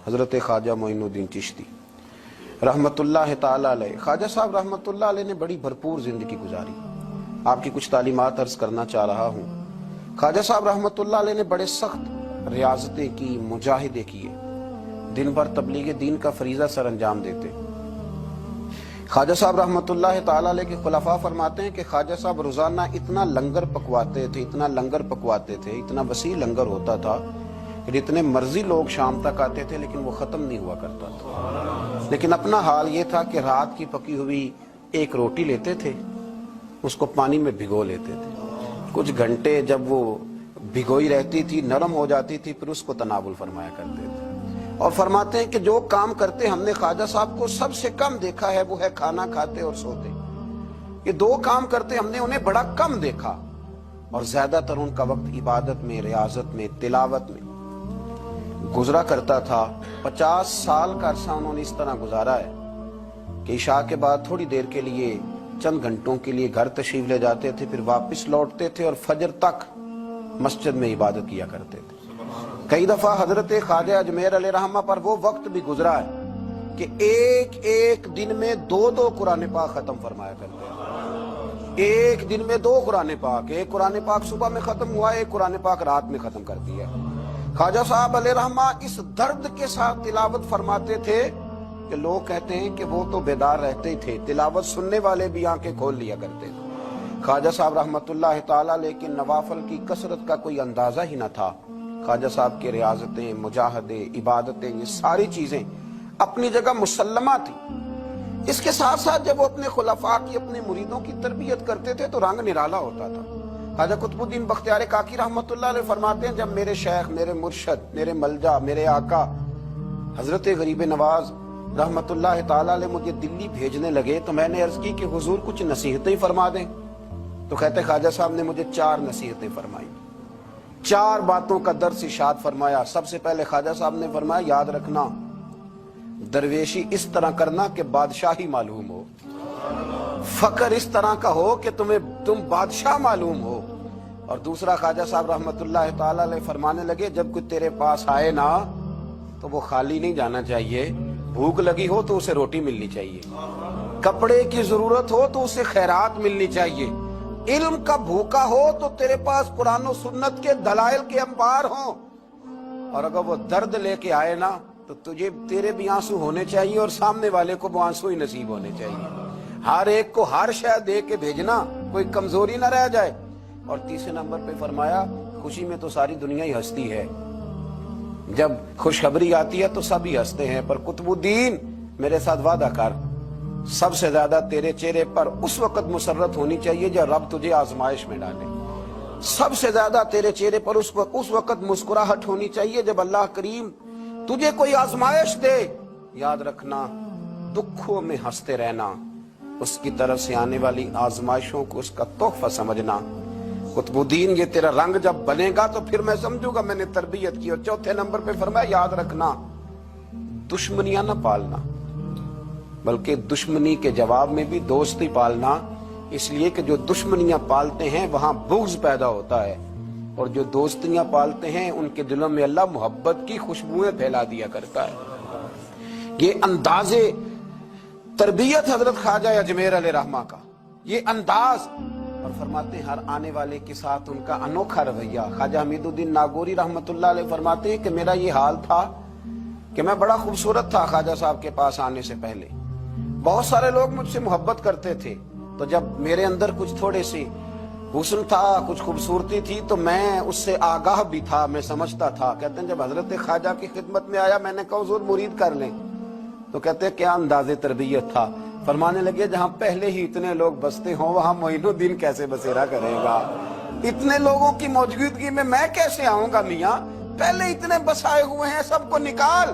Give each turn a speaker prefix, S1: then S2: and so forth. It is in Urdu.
S1: حضرت خواجہ معین الدین چشتی رحمتُ اللہ تعالی علیہ۔ خواجہ صاحب رحمتُ اللہ علیہ نے بڑی بھرپور زندگی گزاری۔ آپ کی کچھ تعلیمات عرض کرنا چاہ رہا ہوں۔ خواجہ صاحب رحمتُ اللہ علیہ نے بڑے سخت ریاضتیں کی، مجاہدے کیے، دن بھر تبلیغ دین کا فریضہ سر انجام دیتے۔ خواجہ صاحب رحمتُ اللہ تعالی علیہ کے خلفاء فرماتے ہیں کہ خواجہ صاحب روزانہ اتنا لنگر پکواتے تھے، اتنا وسیع لنگر ہوتا تھا کہ جتنے مرضی لوگ شام تک آتے تھے لیکن وہ ختم نہیں ہوا کرتا تھا۔ لیکن اپنا حال یہ تھا کہ رات کی پکی ہوئی ایک روٹی لیتے تھے، اس کو پانی میں بھگو لیتے تھے، کچھ گھنٹے جب وہ بھگوئی رہتی تھی، نرم ہو جاتی تھی، پھر اس کو تناول فرمایا کرتے تھے۔ اور فرماتے ہیں کہ جو کام کرتے ہم نے خواجہ صاحب کو سب سے کم دیکھا ہے وہ ہے کھانا کھاتے اور سوتے۔ یہ دو کام کرتے ہم نے انہیں بڑا کم دیکھا، اور زیادہ تر ان کا وقت عبادت میں، ریاضت میں، تلاوت میں گزرا کرتا تھا۔ 50 سال کا عرصہ انہوں نے اس طرح گزارا ہے کہ عشاء کے بعد تھوڑی دیر کے لیے، چند گھنٹوں کے لیے گھر تشریف لے جاتے تھے، پھر واپس لوٹتے تھے اور فجر تک مسجد میں عبادت کیا کرتے تھے۔ کئی دفعہ حضرت خواجہ اجمیر علیہ رحمہ پر وہ وقت بھی گزرا ہے کہ ایک ایک دن میں 2 قرآن پاک ختم فرمایا کرتے ہیں۔ ایک دن میں 2 قرآن پاک، ایک قرآن پاک صبح میں ختم ہوا، ایک قرآن پاک رات میں ختم کر دیا۔ خواجہ صاحب علیہ رحمہ اس درد کے ساتھ تلاوت فرماتے تھے کہ لوگ کہتے ہیں کہ وہ تو بیدار رہتے ہی تھے، تلاوت سننے والے بھی آنکھیں کھول لیا کرتے تھے۔ خواجہ صاحب رحمتُ اللہ تعالیٰ لیکن نوافل کی کثرت کا کوئی اندازہ ہی نہ تھا۔ خواجہ صاحب کے ریاضتیں، مجاہدے، عبادتیں، یہ ساری چیزیں اپنی جگہ مسلمہ تھی۔ اس کے ساتھ ساتھ جب وہ اپنے خلفاء کی، اپنے مریدوں کی تربیت کرتے تھے تو رنگ نرالا ہوتا تھا۔ خواجہ قطب الدین بختیار کاکی رحمتُ اللہ علیہ فرماتے ہیں جب میرے شیخ، میرے مرشد، میرے ملجا، میرے آقا حضرت غریب نواز رحمتُ اللہ تعالی علیہ مجھے دلی بھیجنے لگے تو میں نے عرض کی کہ حضور کچھ نصیحتیں فرما دیں۔ تو کہتے خواجہ صاحب نے مجھے 4 نصیحتیں فرمائی، 4 باتوں کا درس ارشاد فرمایا۔ سب سے پہلے خواجہ صاحب نے فرمایا یاد رکھنا، درویشی اس طرح کرنا کہ بادشاہی معلوم ہو، فقر اس طرح کا ہو کہ تم بادشاہ معلوم ہو۔ اور دوسرا خواجہ صاحب رحمتُ اللہ تعالی علیہ فرمانے لگے جب کوئی تیرے پاس آئے نا تو وہ خالی نہیں جانا چاہیے، بھوک لگی ہو تو اسے روٹی ملنی چاہیے، کپڑے کی ضرورت ہو تو اسے خیرات ملنی چاہیے، علم کا بھوکا ہو تو تیرے پاس قرآن و سنت کے دلائل کے انبار ہوں، اور اگر وہ درد لے کے آئے نا تو تیرے بھی آنسو ہونے چاہیے اور سامنے والے کو وہ آنسو ہی نصیب ہونے چاہیے۔ ہر ایک کو ہر شے دے کے بھیجنا، کوئی کمزوری نہ رہ جائے۔ اور تیسرے نمبر پہ فرمایا خوشی میں تو ساری دنیا ہی ہنستی ہے، جب خوشخبری آتی ہے تو سب ہی ہنستے ہیں، پر قطب الدین میرے ساتھ وعدہ کر، سب سے زیادہ تیرے چہرے پر اس وقت مسرت ہونی چاہیے جب رب تجھے آزمائش میں ڈالے، سب سے زیادہ تیرے چہرے پر اس وقت مسکراہٹ ہونی چاہیے جب اللہ کریم تجھے کوئی آزمائش دے۔ یاد رکھنا، دکھوں میں ہنستے رہنا، اس کی طرف سے آنے والی آزمائشوں کو اس کا تحفہ سمجھنا۔ قطب الدین یہ تیرا رنگ جب بنے گا تو پھر میں سمجھوں گا میں نے تربیت کی۔ اور چوتھے نمبر پہ فرمایا یاد رکھنا، دشمنیاں نہ پالنا، بلکہ دشمنی کے جواب میں بھی دوستی پالنا، اس لیے کہ جو دشمنیاں پالتے ہیں وہاں بغض پیدا ہوتا ہے، اور جو دوستیاں پالتے ہیں ان کے دلوں میں اللہ محبت کی خوشبوئیں پھیلا دیا کرتا ہے۔ یہ انداز تربیت حضرت خواجہ اجمیر علیہ رحمہ کا، یہ انداز، اور فرماتے ہیں ہر آنے والے کے ساتھ ان کا انوکھا رویہ۔ خواجہ حمید الدین ناگوری رحمتُ اللہ علیہ فرماتے ہیں کہ میرا یہ حال تھا کہ میں بڑا خوبصورت تھا خواجہ صاحب کے پاس آنے سے پہلے، بہت سارے لوگ مجھ سے محبت کرتے تھے، تو جب میرے اندر کچھ تھوڑے سے حسن تھا، کچھ خوبصورتی تھی تو میں اس سے آگاہ بھی تھا، میں سمجھتا تھا۔ کہتے ہیں جب حضرت خواجہ کی خدمت میں آیا میں نے کہا حضور مرید کر لیں، تو کہتے ہیں کیا انداز تربیت تھا۔ فرمانے لگے جہاں پہلے ہی اتنے لوگ بستے ہوں وہاں معین الدین کیسے بسیرا کرے گا، اتنے لوگوں کی موجودگی میں کیسے آؤں گا میاں، پہلے اتنے بسائے ہوئے ہیں، سب کو نکال۔